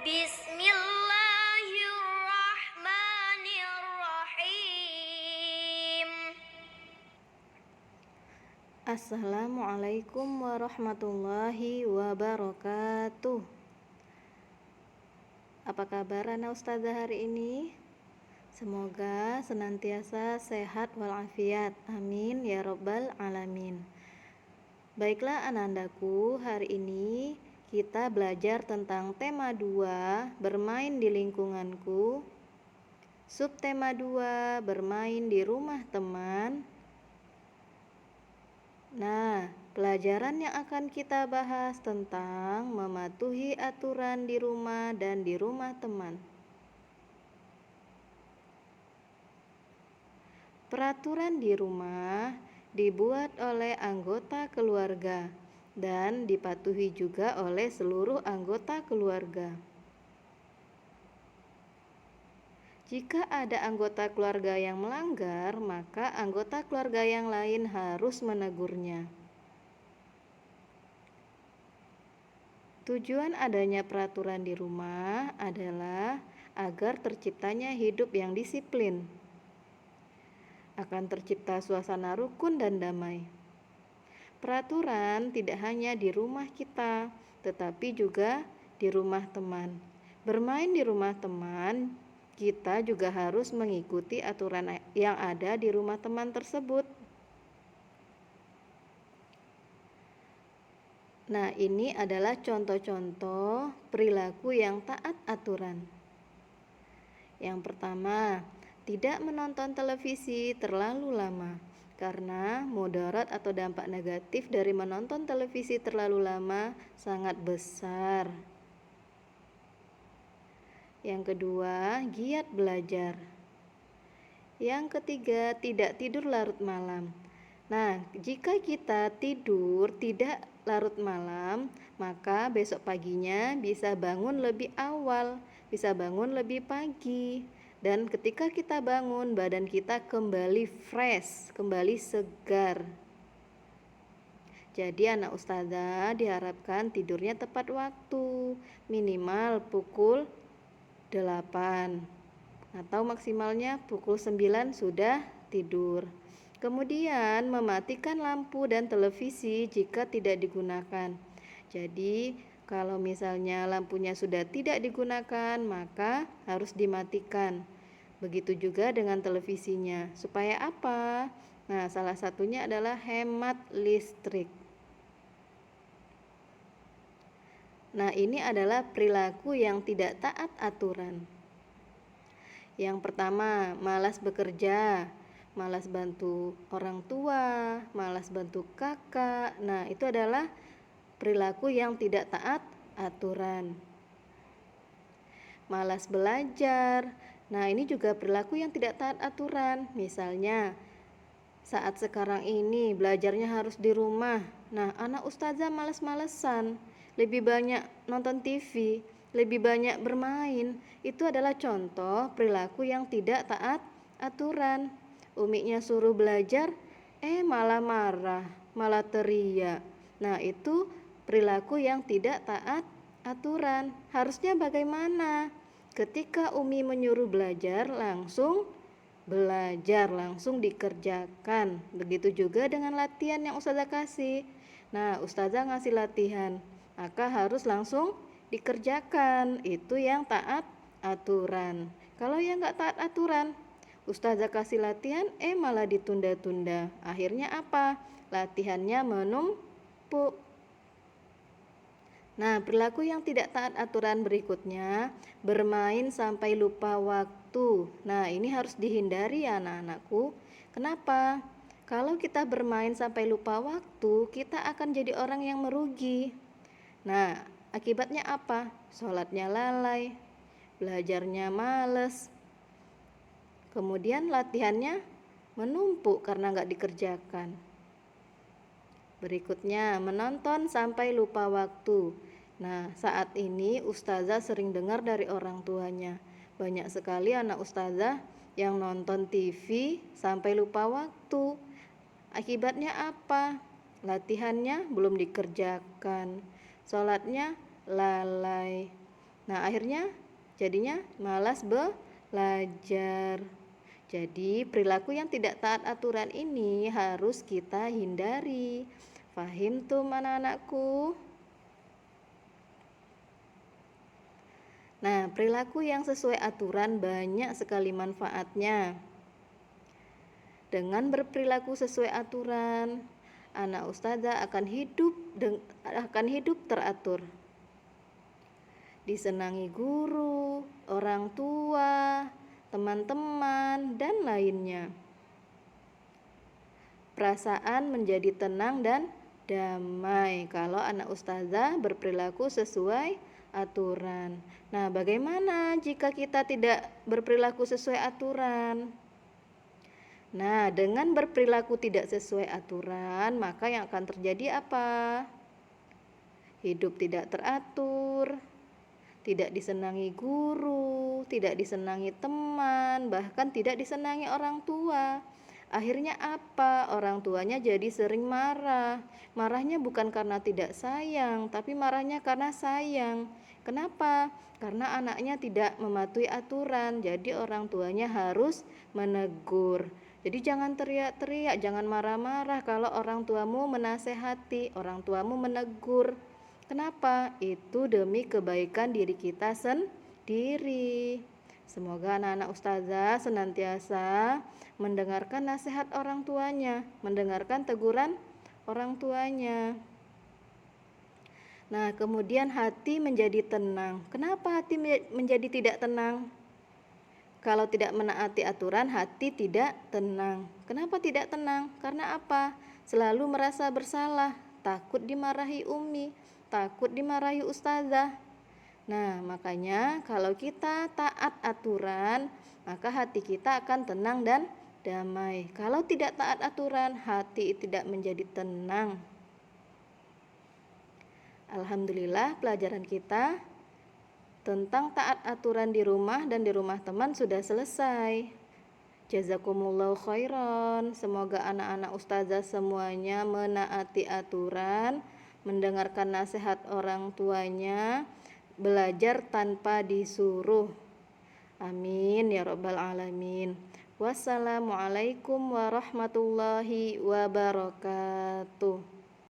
Bismillahirrahmanirrahim. Assalamualaikum warahmatullahi wabarakatuh. Apa kabar anak ustazah hari ini? Semoga senantiasa sehat walafiat. Amin ya robbal alamin. Baiklah anandaku, hari ini kita belajar tentang tema 2, bermain di lingkunganku. Subtema 2, bermain di rumah teman. Nah, pelajaran yang akan kita bahas tentang mematuhi aturan di rumah dan di rumah teman. Peraturan di rumah dibuat oleh anggota keluarga dan dipatuhi juga oleh seluruh anggota keluarga. Jika ada anggota keluarga yang melanggar, maka anggota keluarga yang lain harus menegurnya. Tujuan adanya peraturan di rumah adalah agar terciptanya hidup yang disiplin. Akan tercipta suasana rukun dan damai. Peraturan tidak hanya di rumah kita, tetapi juga di rumah teman. Bermain di rumah teman, kita juga harus mengikuti aturan yang ada di rumah teman tersebut. Nah, ini adalah contoh-contoh perilaku yang taat aturan. Yang pertama, tidak menonton televisi terlalu lama, karena mudarat atau dampak negatif dari menonton televisi terlalu lama sangat besar. Yang kedua, giat belajar. Yang ketiga, tidak tidur larut malam. Nah, jika kita tidur tidak larut malam, maka besok paginya bisa bangun lebih awal, bisa bangun lebih pagi. Dan ketika kita bangun, badan kita kembali fresh, kembali segar. Jadi anak ustazah diharapkan tidurnya tepat waktu, minimal pukul 8 atau maksimalnya pukul 9 sudah tidur. Kemudian mematikan lampu dan televisi jika tidak digunakan. Jadi kalau misalnya lampunya sudah tidak digunakan, maka harus dimatikan. Begitu juga dengan televisinya. Supaya apa? Nah, salah satunya adalah hemat listrik. Nah, ini adalah perilaku yang tidak taat aturan. Yang pertama, malas bekerja, malas bantu orang tua, malas bantu kakak. Nah, itu adalah perilaku yang tidak taat aturan. Malas belajar. Nah, ini juga perilaku yang tidak taat aturan. Misalnya, saat sekarang ini belajarnya harus di rumah. Nah, anak ustazah malas-malesan, lebih banyak nonton TV, lebih banyak bermain. Itu adalah contoh perilaku yang tidak taat aturan. Umiknya suruh belajar, malah marah, malah teriak. Nah, itu perilaku yang tidak taat aturan. Harusnya bagaimana? Ketika Umi menyuruh belajar, langsung belajar, langsung dikerjakan. Begitu juga dengan latihan yang ustazah kasih. Nah, ustazah ngasih latihan, maka harus langsung dikerjakan. Itu yang taat aturan. Kalau yang nggak taat aturan, ustazah kasih latihan, malah ditunda-tunda. Akhirnya apa? Latihannya menumpuk. Nah, perilaku yang tidak taat aturan berikutnya, bermain sampai lupa waktu. Nah, ini harus dihindari ya anak-anakku. Kenapa? Kalau kita bermain sampai lupa waktu, kita akan jadi orang yang merugi. Nah, akibatnya apa? Sholatnya lalai, belajarnya males, kemudian latihannya menumpuk karena nggak dikerjakan. Berikutnya, menonton sampai lupa waktu. Nah, saat ini ustazah sering dengar dari orang tuanya. Banyak sekali anak ustazah yang nonton TV sampai lupa waktu. Akibatnya apa? Latihannya belum dikerjakan, sholatnya lalai. Nah, akhirnya jadinya malas belajar. Jadi, perilaku yang tidak taat aturan ini harus kita hindari. Fahim tuh anak-anakku? Nah, perilaku yang sesuai aturan banyak sekali manfaatnya. Dengan berperilaku sesuai aturan, anak ustazah akan hidup teratur. Disenangi guru, orang tua, teman-teman, dan lainnya. Perasaan menjadi tenang dan damai kalau anak ustazah berperilaku sesuai aturan. Nah, bagaimana jika kita tidak berperilaku sesuai aturan? Nah, dengan berperilaku tidak sesuai aturan, maka yang akan terjadi apa? Hidup tidak teratur, tidak disenangi guru, tidak disenangi teman, bahkan tidak disenangi orang tua. Akhirnya apa? Orang tuanya jadi sering marah. Marahnya bukan karena tidak sayang, tapi marahnya karena sayang. Kenapa? Karena anaknya tidak mematuhi aturan. Jadi orang tuanya harus menegur. Jadi jangan teriak-teriak, jangan marah-marah kalau orang tuamu menasehati, orang tuamu menegur. Kenapa? Itu demi kebaikan diri kita sendiri. Semoga anak-anak ustazah senantiasa mendengarkan nasihat orang tuanya, mendengarkan teguran orang tuanya. Nah, kemudian hati menjadi tenang. Kenapa hati menjadi tidak tenang? Kalau tidak menaati aturan, hati tidak tenang. Kenapa tidak tenang? Karena apa? Selalu merasa bersalah, takut dimarahi umi, takut dimarahi ustazah. Nah, makanya kalau kita taat aturan, maka hati kita akan tenang dan damai. Kalau tidak taat aturan, hati tidak menjadi tenang. Alhamdulillah, pelajaran kita tentang taat aturan di rumah dan di rumah teman sudah selesai. Jazakumullahu khairan. Semoga anak-anak ustazah semuanya menaati aturan, mendengarkan nasihat orang tuanya, belajar tanpa disuruh. Amin ya rabbal alamin. Wassalamualaikum warahmatullahi wabarakatuh.